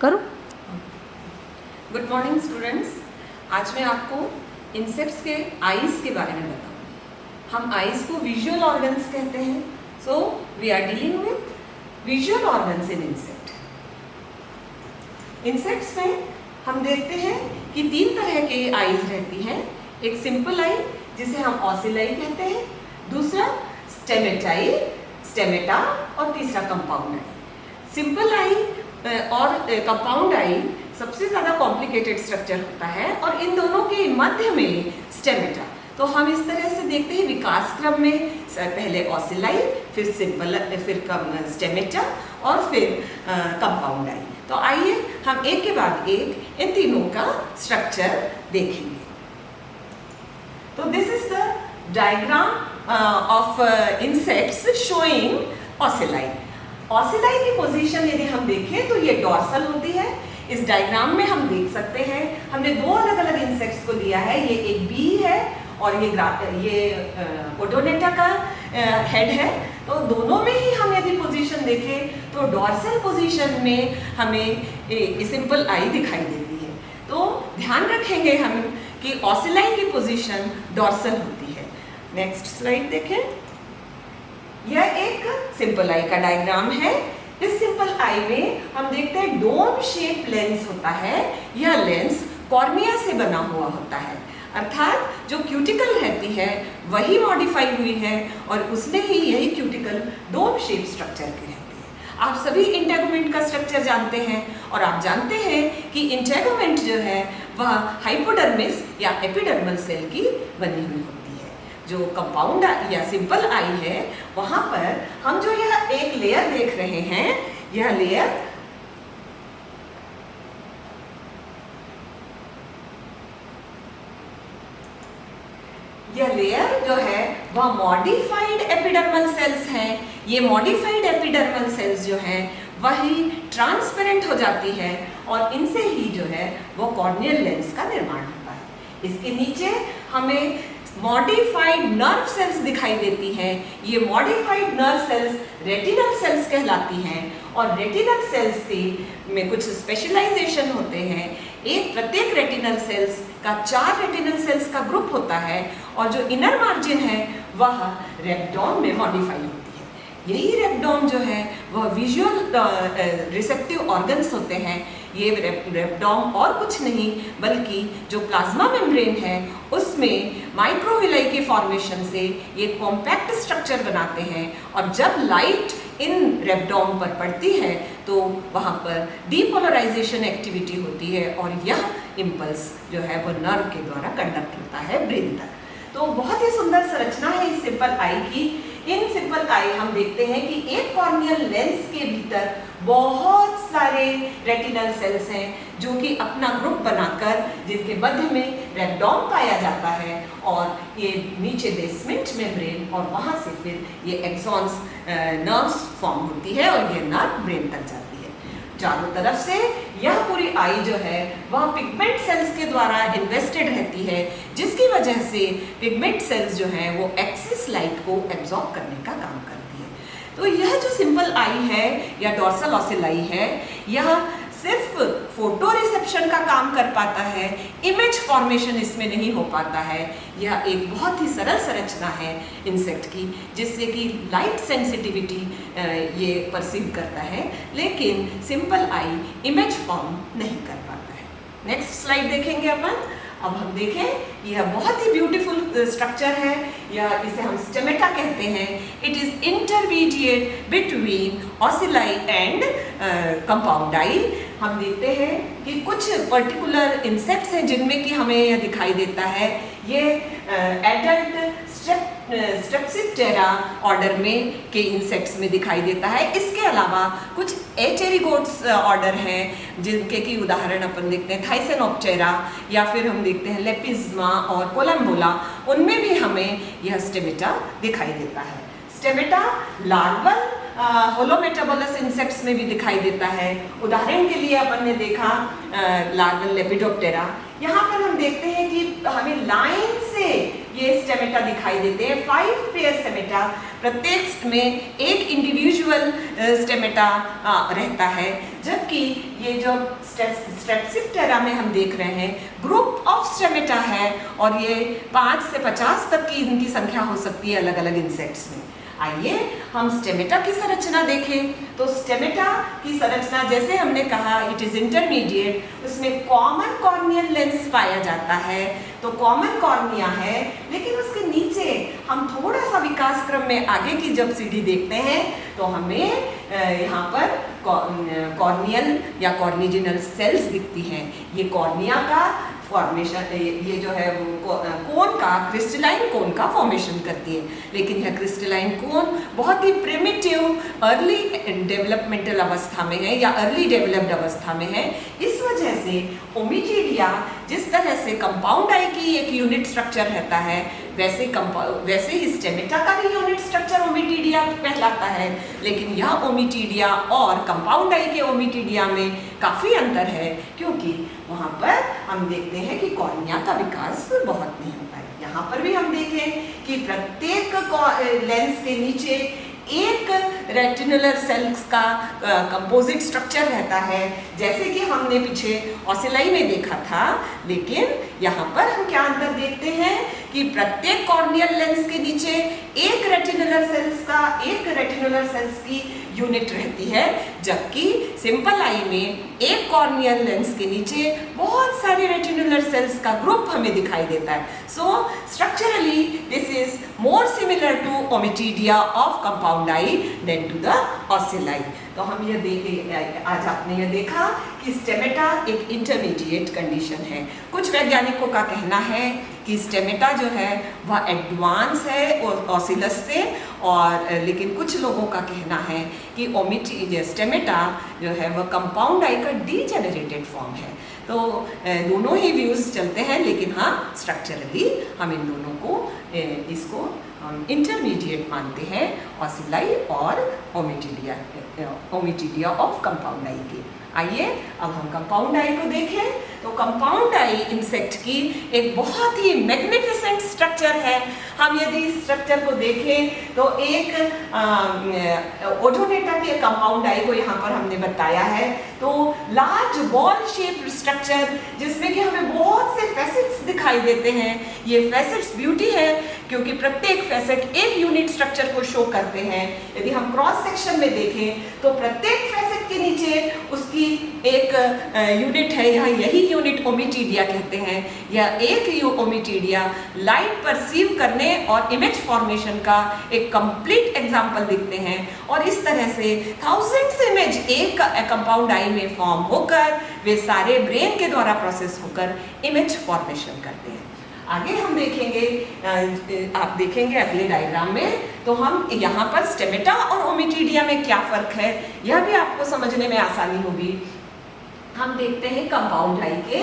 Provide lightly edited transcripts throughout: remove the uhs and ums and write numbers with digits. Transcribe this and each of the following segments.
करो। Good morning students, आज मैं आपको इंसेक्ट्स के आईज के बारे में बताऊंगी। हम आईज को विजुअल ऑर्गन्स कहते हैं, so we are dealing with visual organs in insect. Insects में हम देखते हैं कि 3 तरह के आईज रहती हैं। एक सिंपल आई जिसे हम ऑसिलाई कहते हैं, दूसरा स्टेमेटा और तीसरा कंपाउंड आई। सिंपल आई और कंपाउंड आई सबसे ज़्यादा कॉम्प्लिकेटेड स्ट्रक्चर होता है और इन दोनों के मध्य में स्टेमेटा। तो हम इस तरह से देखते हैं विकास क्रम में पहले ऑसिलाई, फिर सिंपल, फिर स्टेमेटा और फिर कंपाउंड आई। तो आइए हम एक के बाद एक इन तीनों का स्ट्रक्चर देखेंगे। तो this is the diagram of insects showing ocelli. Ocelli की पोजीशन यदि हम देखें तो ये डॉर्सल होती है। इस डायग्राम में हम देख सकते हैं, हमने 2 अलग अलग इंसेक्ट्स को लिया है। ये एक बी है और ये ओडोनेटा का हेड है। तो दोनों में ही हम यदि पोजीशन देखें तो डॉर्सल पोजीशन में हमें सिंपल आई दिखाई देती है। तो ध्यान रखेंगे हम कि ऑसिलाई की पोजीशन डॉर्सल होती है। नेक्स्ट स्लाइड देखें। यह एक सिंपल आई का डायग्राम है। इस सिंपल आई में हम देखते हैं डोम शेप लेंस होता है। यह लेंस कॉर्निया से बना हुआ होता है, अर्थात जो क्यूटिकल रहती है वही मॉडिफाई हुई है और उसने ही यही क्यूटिकल डोम शेप स्ट्रक्चर की रहती है। आप सभी इंटेगुमेंट का स्ट्रक्चर जानते हैं और आप जानते हैं कि इंटेगुमेंट जो है वह हाइपोडर्मिस या एपिडर्मल सेल की बनी हुई होती है। जो कंपाउंड या सिंपल आई है वहाँ पर हम जो यह एक लेयर देख रहे हैं, यह लेयर जो है वह मॉडिफाइड एपिडर्मल सेल्स हैं। ये मॉडिफाइड एपिडर्मल सेल्स जो हैं वही ट्रांसपेरेंट हो जाती है और इनसे ही जो है वो कॉर्नियल लेंस का निर्माण होता है। इसके नीचे हमें मॉडिफाइड नर्व सेल्स दिखाई देती हैं। ये modified nerve cells retinal cells कहलाती हैं और रेटिनल सेल्स में कुछ स्पेशलाइजेशन होते हैं। प्रत्येक रेटिनल सेल्स का 4 रेटिनल सेल्स का ग्रुप होता है और जो इनर मार्जिन है वह रेप्डॉन में मॉडिफाई होती है। यही रेप्डॉन जो है वह विजुअल रिसेप्टिव ऑर्गन्स होते हैं। ये रेप्डॉम और कुछ नहीं बल्कि जो प्लाज्मा मेम्ब्रेन है उसमें माइक्रोविलाई के फॉर्मेशन से ये कॉम्पैक्ट स्ट्रक्चर बनाते हैं और जब लाइट इन रेप्डॉम पर पड़ती है तो वहाँ पर डीपोलराइजेशन एक्टिविटी होती है और यह इम्पल्स जो है वो नर्व के द्वारा कंडक्ट होता है ब्रेन तक। तो बहुत ही सुंदर संरचना है इस सिंपल आई की। इन सिंपल आई हम देखते हैं कि एक कॉर्नियल लेंस के भीतर बहुत सारे रेटिनल सेल्स हैं जो कि अपना ग्रुप बनाकर जिनके मध्य में रेप्डॉम पाया जाता है और ये नीचे बेसमेंट मेम्ब्रेन और वहाँ से फिर ये एक्सॉन्स नर्व्स फॉर्म होती है और ये नर्व ब्रेन तक जाती है। चारों तरफ से यह पूरी आई जो है वह पिगमेंट सेल्स के द्वारा इन्वेस्टेड रहती है, जिसकी वजह से पिगमेंट सेल्स जो हैं वो एक्सिस लाइट को एब्जॉर्ब करने का काम करती है। तो यह जो सिंपल आई है या डॉर्सल ऑसिलाई है, यह सिर्फ फोटो रिसेप्शन का काम कर पाता है, इमेज फॉर्मेशन इसमें नहीं हो पाता है। यह एक बहुत ही सरल संरचना है इंसेक्ट की जिससे कि लाइट सेंसिटिविटी ये परसीव करता है, लेकिन सिंपल आई इमेज फॉर्म नहीं कर पाता है। नेक्स्ट स्लाइड देखेंगे अपन। अब हम देखें यह बहुत ही ब्यूटीफुल स्ट्रक्चर है, या इसे हम स्टेमेटा कहते हैं। It is intermediate between ocelli and compound eye. हम देखते हैं कि कुछ पर्टिकुलर इंसेक्ट्स हैं जिनमें कि हमें यह दिखाई देता है। ये एडल्ट स्ट्रेप्सिप्टेरा ऑर्डर में के इंसेक्ट्स में दिखाई देता है। इसके अलावा कुछ एचेरिगोट्स ऑर्डर हैं जिनके की उदाहरण अपन देखते हैं थाइसेनोप्टेरा, या फिर हम देखते हैं लेपिज्मा और कोलम्बोला, उनमें भी हमें यह स्टेमेटा दिखाई देता है। स्टेमेटा लार्वल होलोमेटाबोलस इंसेक्ट्स में भी दिखाई देता है। उदाहरण के लिए अपन ने देखा लार्वल लेपिडोप्टेरा, यहाँ पर हम देखते हैं कि हमें लाइन से ये स्टेमेटा दिखाई देते हैं, 5 पेयर स्टेमेटा, प्रत्येक में एक इंडिविजुअल स्टेमेटा रहता है, जबकि ये जो स्ट्रेप्सिप्टेरा में हम देख रहे हैं ग्रुप ऑफ स्टेमेटा है और ये 5 से 50 तक की इनकी संख्या हो सकती है अलग अलग इंसेक्ट्स में। आइए हम स्टेमेटा की संरचना देखें। तो स्टेमेटा की संरचना जैसे हमने कहा इट इज इंटरमीडिएट, उसमें कॉमन कॉर्नियल लेंस पाया जाता है, तो कॉमन कॉर्निया है, लेकिन उसके नीचे हम थोड़ा सा विकास क्रम में आगे की जब सीढ़ी देखते हैं तो हमें यहाँ पर कॉर्नियल या कॉर्निजिनल सेल्स दिखती हैं। ये कॉर्निया का फॉर्मेशन, ये जो है वो कोन का, क्रिस्टलाइन कोन का फॉर्मेशन करती है, लेकिन यह क्रिस्टलाइन कोन बहुत ही प्रिमिटिव अर्ली डेवलपमेंटल अवस्था में है या अर्ली डेवलप्ड अवस्था में है। इस वजह से ओमिटीडिया जिस तरह से कंपाउंड आई की एक यूनिट स्ट्रक्चर रहता है, वैसे ही स्टेमेटा का भी यूनिट स्ट्रक्चर ओमिटीडिया कहलाता है, लेकिन यह ओमिटीडिया और कंपाउंड आई के ओमिटीडिया में काफ़ी अंतर है, क्योंकि वहाँ पर हम देखते हैं कि कॉर्निया का विकास बहुत नहीं होता है। यहाँ पर भी हम देखें कि प्रत्येक लेंस के नीचे एक रेटिनुलर सेल्स का कंपोजिट स्ट्रक्चर रहता है, जैसे कि हमने पीछे ऑसिलाई में देखा था। लेकिन यहाँ पर हम क्या अंतर देखते हैं कि प्रत्येक कॉर्नियल लेंस के नीचे एक रेटिनुलर सेल्स की यूनिट रहती है, जबकि सिंपल आई में एक कॉर्नियल लेंस के नीचे बहुत सारे रेटिनुलर सेल्स का ग्रुप हमें दिखाई देता है। So structurally this is more similar to ommatidia of compound eye then to the ocelli. तो हम ये आज आपने ये देखा कि स्टेमेटा एक इंटरमीडिएट कंडीशन है। कुछ वैज्ञानिकों का कहना है कि स्टेमेटा जो है वह एडवांस है ऑसिलस से, और लेकिन कुछ लोगों का कहना है कि स्टेमेटा जो है वह कंपाउंड आई का डीजेनरेटेड फॉर्म है। तो दोनों ही व्यूज चलते हैं, लेकिन हाँ स्ट्रक्चरली हम इन दोनों को इसको इंटरमीडिएट मानते हैं, ऑसिलाई और ओमिटीडिया ऑफ कंपाउंड आई के। आइए अब हम कंपाउंड आई को देखें। तो कंपाउंड आई इंसेक्ट की एक बहुत ही मैग्निफिसेंट स्ट्रक्चर है। हम यदि इस स्ट्रक्चर को देखें तो एक ओडोनेटा के कंपाउंड आई को यहाँ पर हमने बताया है। तो लार्ज बॉल शेप स्ट्रक्चर जिसमें कि हमें बहुत से फैसेट्स दिखाई देते हैं। ये फैसेट्स ब्यूटी है क्योंकि प्रत्येक फैसेट एक यूनिट स्ट्रक्चर को शो करते हैं। यदि हम क्रॉस सेक्शन में देखें तो प्रत्येक फैसेट के नीचे उसकी एक यूनिट है, यही यूनिट ओमिटीडिया कहते हैं। यह एक ओमिटीडिया लाइट परसीव करने और इमेज फॉर्मेशन का एक कंप्लीट एग्जाम्पल दिखते हैं, और इस तरह से थाउजेंड्स इमेज एक कंपाउंड आई में फॉर्म होकर वे सारे ब्रेन के द्वारा प्रोसेस होकर इमेज फॉर्मेशन करते हैं। आगे हम देखेंगे, आप देखेंगे अगले डायग्राम में, तो हम यहाँ पर स्टेमेटा और ओमिटीडिया में क्या फर्क है यह भी आपको समझने में आसानी होगी। हम देखते हैं कंपाउंड आई के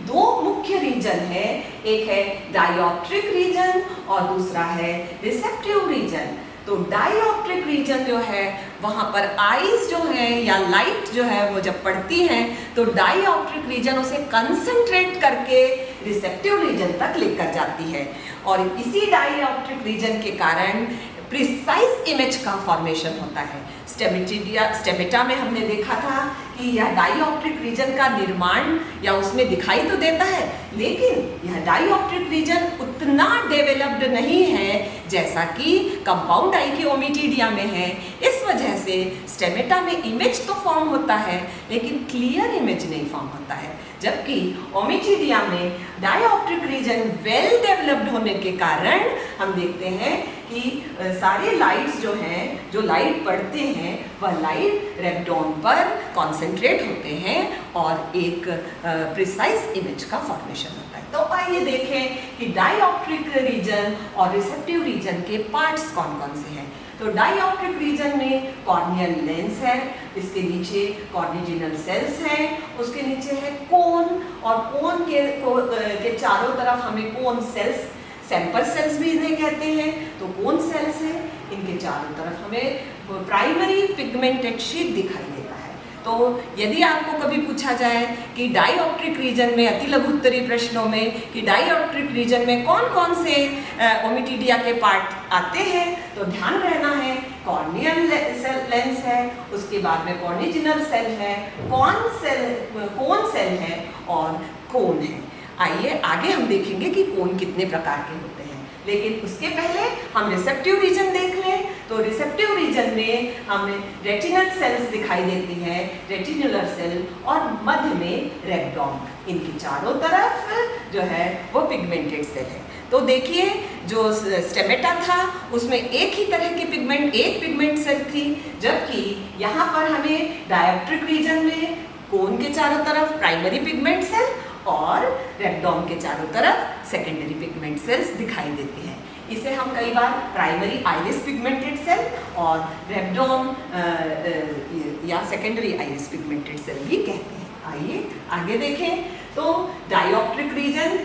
दो मुख्य रीजन है, एक है डायोप्ट्रिक रीजन और दूसरा है रिसेप्टिव रीजन। तो डायोप्ट्रिक रीजन जो है वहाँ पर आईज जो है या लाइट जो है वो जब पड़ती है तो डायोप्ट्रिक रीजन उसे कंसंट्रेट करके रिसेप्टिव रीजन तक लेकर जाती है, और इसी डायोप्ट्रिक रीजन के कारण प्रिसाइज इमेज का फॉर्मेशन होता है। स्टेमेटा में हमने देखा था कि यह डायोप्ट्रिक रीजन का निर्माण या उसमें दिखाई तो देता है, लेकिन यह डायोप्ट्रिक रीजन उतना डेवलप्ड नहीं है जैसा कि कंपाउंड आई के ओमिटीडिया में है। इस वजह से स्टेमेटा में इमेज तो फॉर्म होता है लेकिन क्लियर इमेज नहीं फॉर्म होता है, जबकि ओमिटीडिया में डायोप्ट्रिक रीजन वेल डेवलप्ड होने के कारण हम देखते हैं कि सारे लाइट्स जो हैं, जो लाइट पड़ते हैं वह लाइट रेब्डोन पर कॉन्सेंट्रेट होते हैं और एक प्रिसाइज इमेज का फॉर्मेशन होता है। तो आइए देखें कि डायोप्ट्रिक रीजन और रिसेप्टिव रीजन के पार्ट्स कौन कौन से हैं। तो डायोप्ट्रिक रीजन में कॉर्नियल लेंस है, इसके नीचे कॉर्निजिनल सेल्स हैं, उसके नीचे है कोन, और कोन के चारों तरफ हमें कोन सेल्स, सैंपल सेल्स भी इन्हें कहते हैं, तो कोन सेल्स हैं। इनके चारों तरफ हमें प्राइमरी पिगमेंटेड शीट दिखाई देता है। तो यदि आपको कभी पूछा जाए कि डाइऑप्ट्रिक रीजन में, अति लघुत्तरी प्रश्नों में, कि डाइऑप्ट्रिक रीजन में कौन कौन से ओमिटिडिया के पार्ट आते हैं, तो ध्यान रहना है कॉर्नियल लेंस है, उसके बाद में कॉर्निजिनल सेल है, कोन सेल है और कोन है। आइए आगे हम देखेंगे कि कोन कितने प्रकार के होते हैं, लेकिन उसके पहले हम रिसेप्टिव रीजन देख लें। तो रिसेप्टिव रीजन में हमें रेटिनल सेल्स दिखाई देती है, रेटिनुलर सेल, और मध्य में रेक्टम। इनकी चारों तरफ जो है वो पिगमेंटेड सेल है। तो देखिए जो स्टेमेटा था उसमें एक ही तरह की पिगमेंट सेल थी, जबकि यहाँ पर हमें डायोप्ट्रिक रीजन में कोन के चारों तरफ प्राइमरी पिगमेंट सेल और रेक्टम के चारों तरफ सेकेंडरी पिगमेंट सेल्स दिखाई देती हैं। इसे हम कई बार प्राइमरी आइरिस पिगमेंटेड सेल और रेक्टम या सेकेंडरी आइरिस पिगमेंटेड सेल भी कहते हैं। आइए आगे देखें। तो डायोप्ट्रिक रीजन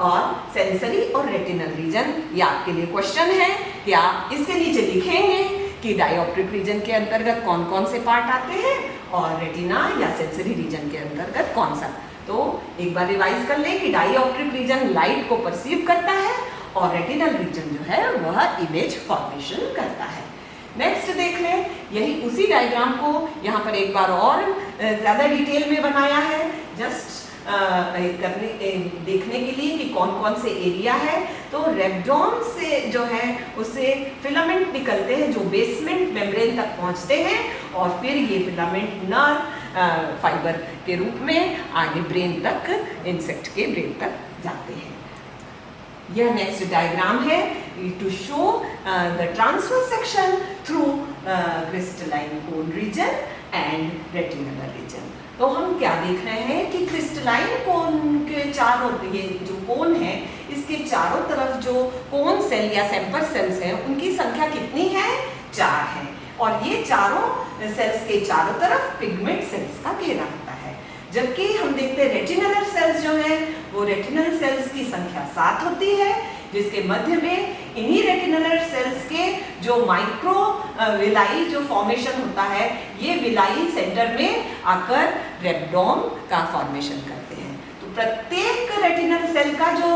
और सेंसरी और रेटिनल रीजन, ये आपके लिए क्वेश्चन है कि आप इसके नीचे लिखेंगे कि डायोप्ट्रिक रीजन के अंतर्गत कौन कौन से पार्ट आते हैं और रेटिना या सेंसरी रीजन के अंतर्गत कौन सा। तो एक बार रिवाइज कर लें कि डायोप्ट्रिक रीजन लाइट को परसीव करता है और रेटिनल रीजन जो है वह इमेज फॉर्मेशन करता है। नेक्स्ट देख लें, यही उसी डायग्राम को यहाँ पर एक बार और ज़्यादा डिटेल में बनाया है, जस्ट देखने के लिए कि कौन कौन से एरिया है। तो रेक्टम से जो है उससे फिलामेंट निकलते हैं जो बेसमेंट मेम्ब्रेन तक पहुँचते हैं और फिर ये फिलामेंट नर्व फाइबर के रूप में आगे ब्रेन तक, इंसेक्ट के ब्रेन तक जाते हैं। यह नेक्स्ट डायग्राम है to show the transverse section through crystalline cone region and retinular region. तो हम क्या देख रहे हैं कि क्रिस्टलाइन कोन के चारों, ये जो कोन है इसके चारों तरफ जो कोन सेल या सेम्पर सेल्स हैं उनकी संख्या कितनी है? 4 है। और ये चारों सेल्स के चारों तरफ पिगमेंट सेल्स का घेरा होता है। जबकि हम देखते हैं रेटिनुलर सेल्स जो है वो रेटिनल सेल्स की संख्या 7 होती है, जिसके मध्य में इन्हीं रेटिनुलर सेल्स के जो माइक्रो विलाई जो फॉर्मेशन होता है, ये विलाई सेंटर में आकर रेक्टम का फॉर्मेशन करते हैं। तो प्रत्येक रेटिनल सेल का जो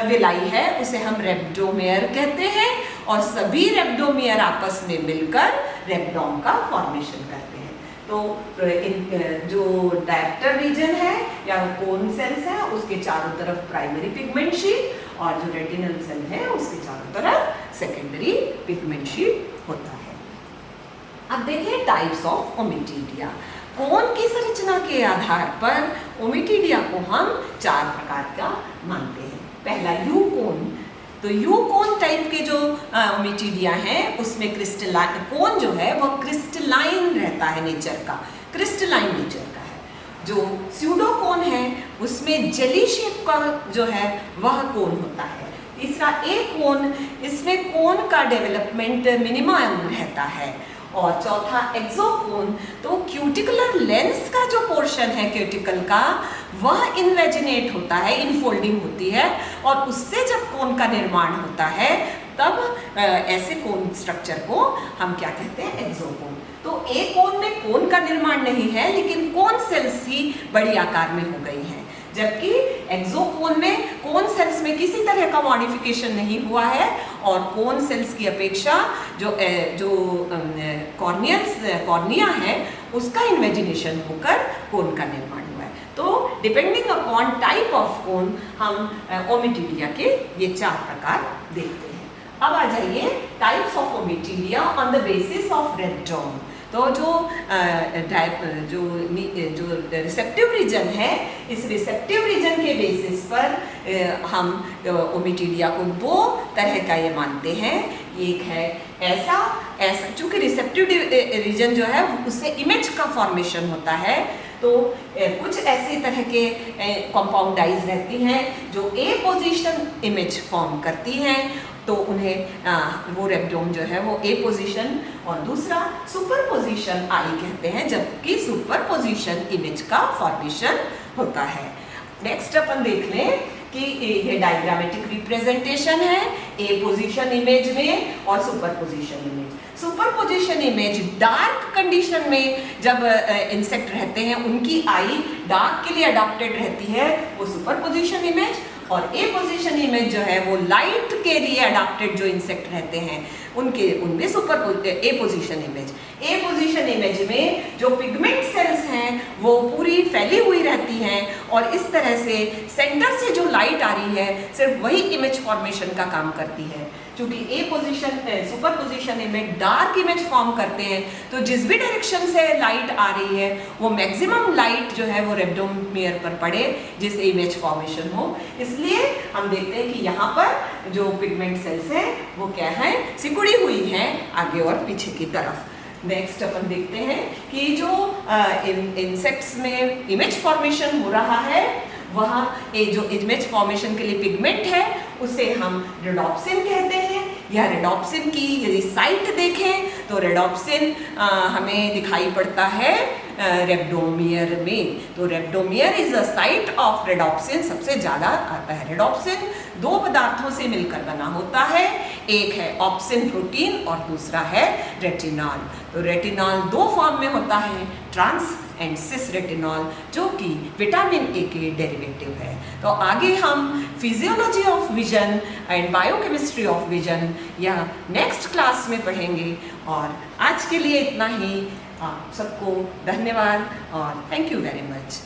विलाई है उसे हम रेक्टोमेयर कहते हैं और सभी रेक्टोमेयर आपस में मिलकर रेक्टम का फॉर्मेशन करते हैं। तो जो डायप्टर रीजन है या कोन सेल्स है उसके चारों तरफ प्राइमरी पिगमेंट शीट और जो रेटिनल सेल है उसके चारों तरफ सेकेंडरी पिगमेंट शीट होता है। अब देखिए टाइप्स ऑफ ओमिटिडिया। कोन की संरचना के आधार पर ओमिटिडिया को हम 4 प्रकार का मानते हैं। पहला यू कोन। तो यू कोन टाइप के जो ओमिटिडिया हैं उसमें क्रिस्टलाइन कोन जो है वो क्रिस्टलाइन रहता है, नेचर का क्रिस्टलाइन नेचर का है। जो स्यूडो कोन है उसमें जेली शेप का जो है वह कोन होता है। तीसरा ए कोन, इसमें कोन का डेवलपमेंट मिनिमम रहता है। और चौथा एक्सोकोन, तो क्यूटिकुलर लेंस का जो पोर्शन है क्यूटिकल का वह इन्वेजिनेट होता है, इनफोल्डिंग होती है और उससे जब कोन का निर्माण होता है तब ऐसे कोन स्ट्रक्चर को हम क्या कहते हैं? एक्सोकोन। तो ए कोन में कोन का निर्माण नहीं है लेकिन कोन सेल्स ही बड़ी आकार में हो गई हैं, जबकि एक्सोकोन में कोन सेल्स में किसी तरह का मॉडिफिकेशन नहीं हुआ है और कोन सेल्स की अपेक्षा जो कॉर्निया है उसका इन्वेजिनेशन होकर कोन का निर्माण हुआ है। तो depending upon type of cone हम ओमिटिडिया के ये 4 प्रकार देखते हैं। अब आ जाइए types of ommatidia on the basis of rectum. तो जो रिसेप्टिव रीजन है, इस रिसेप्टिव रीजन के बेसिस पर हम ओमिटिडिया को 2 तरह का ये मानते हैं। एक है ऐसा चूंकि रिसेप्टिव रीजन जो है उससे इमेज का फॉर्मेशन होता है, तो कुछ ऐसे तरह के कंपाउंड डाइज रहती हैं जो ए पोजीशन इमेज फॉर्म करती हैं, तो उन्हें वो रेक्टम जो है वो ए पोजीशन और दूसरा सुपर पोजीशन आई कहते हैं, जबकि सुपर पोजीशन इमेज का फॉर्मेशन होता है। नेक्स्ट अपन देख लें कि ये डायग्रामेटिक रिप्रेजेंटेशन है ए पोजीशन इमेज में और super position image. Super position image dark condition में जब इंसेक्ट रहते हैं उनकी आई डार्क के लिए अडॉप्टेड रहती है, वो सुपर पोजीशन इमेज। और ए पोजीशन इमेज जो है वो लाइट के लिए अडॉप्टेड जो इंसेक्ट रहते हैं उनमें सुपर ए पोजीशन इमेज। ए पोजीशन इमेज में जो पिगमेंट सेल्स हैं वो पूरी फैली हुई रहती हैं और इस तरह से सेंटर से जो लाइट आ रही है सिर्फ वही इमेज फॉर्मेशन का काम करती है। क्योंकि apposition superposition image dark image form करते हैं, तो जिस भी डायरेक्शन से लाइट आ रही है वो मैक्सिमम लाइट जो है वो रेबडोमियर पर पड़े जिससे इमेज फॉर्मेशन हो। इसलिए हम देखते हैं कि यहाँ पर जो पिगमेंट सेल्स हैं वो क्या है, सिकुड़ी हुई हैं आगे और पीछे की तरफ। नेक्स्ट अपन देखते हैं कि जो इंसेक्ट्स में इमेज फॉर्मेशन हो रहा है वहाँ जो इमेज फॉर्मेशन के लिए पिगमेंट है उसे हम रेडोप्सिन कहते हैं। या रेडोप्सिन की यदि साइट देखें तो रेडोप्सिन हमें दिखाई पड़ता है रेबडोमियर में। तो रेबडोमियर इज अ साइट ऑफ रेडोप्सिन, सबसे ज़्यादा आता है। रेडोप्सिन दो पदार्थों से मिलकर बना होता है, एक है ऑप्सिन प्रोटीन और दूसरा है रेटिनॉल। तो रेटिनॉल दो फॉर्म में होता है, ट्रांस एंड सिस रेटिनॉल, जो कि विटामिन ए के डेरिवेटिव है। तो आगे हम physiology of vision and biochemistry of vision या नेक्स्ट क्लास में पढ़ेंगे। और आज के लिए इतना ही। आप सबको धन्यवाद और थैंक यू वेरी मच।